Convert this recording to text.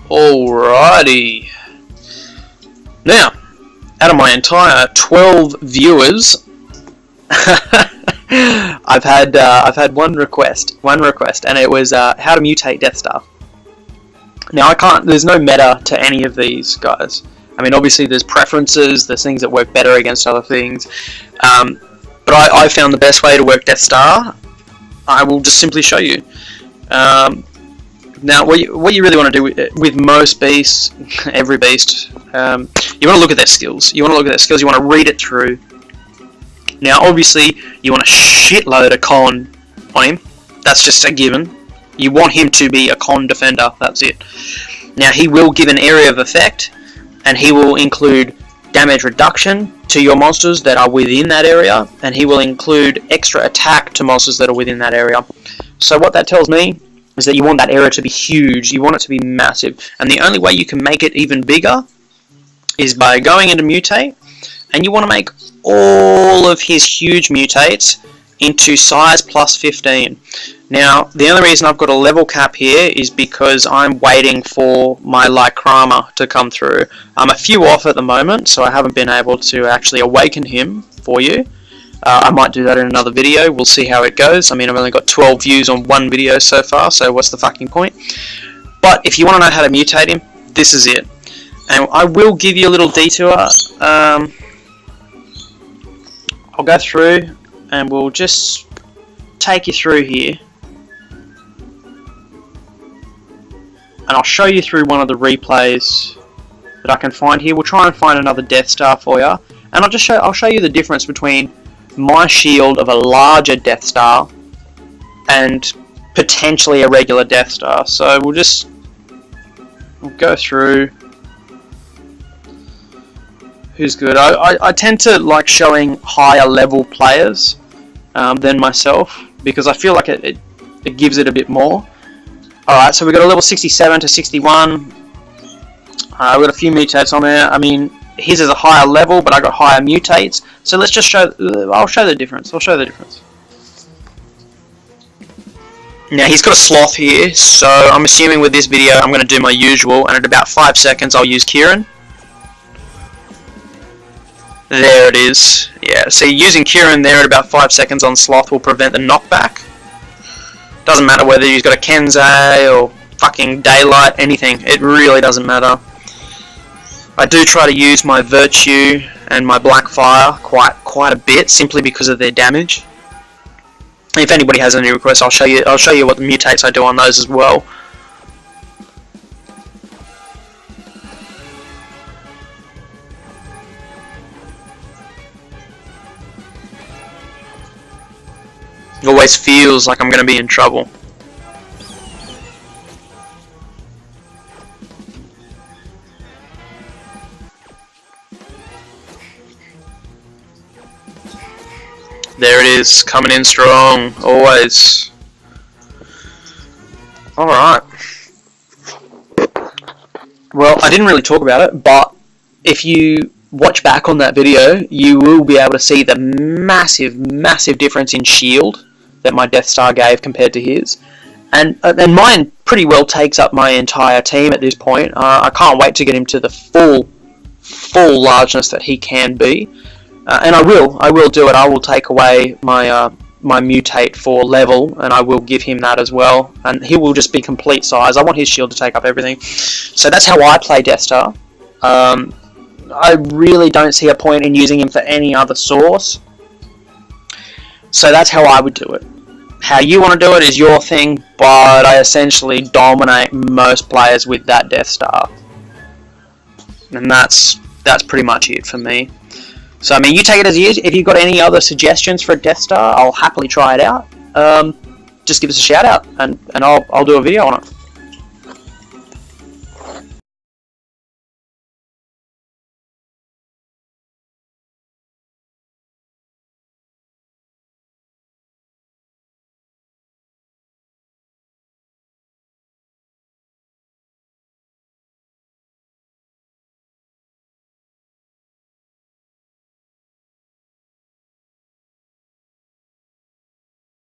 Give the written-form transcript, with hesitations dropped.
Alrighty. Now, out of my entire 12 viewers, I've had one request, and it was how to mutate Deathstar. Now there's no meta to any of these guys. I mean, obviously there's preferences, there's things that work better against other things, but I found the best way to work Deathstar. I will just simply show you. Now, what you really want to do with most beasts, every beast, you want to look at their skills. You want to read it through. Now, obviously, you want a shitload of con on him. That's just a given. You want him to be a con defender. That's it. Now, he will give an area of effect, and he will include damage reduction to your monsters that are within that area, and he will include extra attack to monsters that are within that area. So what that tells me is that you want that area to be huge. You want it to be massive, and the only way you can make it even bigger is by going into mutate, and you want to make all of his huge mutates into size plus 15. Now, the only reason I've got a level cap here is because I'm waiting for my Lycrama to come through. I'm a few off at the moment, so I haven't been able to actually awaken him for you. I might do that in another video. We'll see how it goes. I mean, I've only got 12 views on one video so far, so what's the fucking point? But if you want to know how to mutate him, this is it. And I will give you a little detour. I'll go through and we'll just take you through here. And I'll show you through one of the replays that I can find here. We'll try and find another Deathstar for you. And I'll show you the difference between my shield of a larger Deathstar and potentially a regular Deathstar. So we'll go through who's good. I tend to like showing higher level players than myself because I feel like it gives it a bit more. Alright, so we've got a level 67 to 61. We've got a few mutates on there. I mean, his is a higher level, but I got higher mutates. So let's just show. I'll show the difference. Now he's got a sloth here, so I'm assuming with this video I'm going to do my usual, and at about 5 seconds I'll use Kieran. There it is. Yeah, see, using Kieran there at about 5 seconds on sloth will prevent the knockback. Doesn't matter whether he's got a Kenzei or fucking daylight, anything. It really doesn't matter. I do try to use my Virtue and my Blackfire quite a bit, simply because of their damage. If anybody has any requests, I'll show you what the mutates I do on those as well. It always feels like I'm going to be in trouble. There it is, coming in strong, always. Alright. Well, I didn't really talk about it, but if you watch back on that video, you will be able to see the massive difference in shield that my Deathstar gave compared to his. And mine pretty well takes up my entire team at this point. I can't wait to get him to the full largeness that he can be. And I will do it. I will take away my my mutate for level, and I will give him that as well. And he will just be complete size. I want his shield to take up everything. So that's how I play Deathstar. I really don't see a point in using him for any other source. So that's how I would do it. How you want to do it is your thing, but I essentially dominate most players with that Deathstar. And that's pretty much it for me. So I mean, you take it as it is. If you've got any other suggestions for a Deathstar, I'll happily try it out. Just give us a shout out, and I'll do a video on it.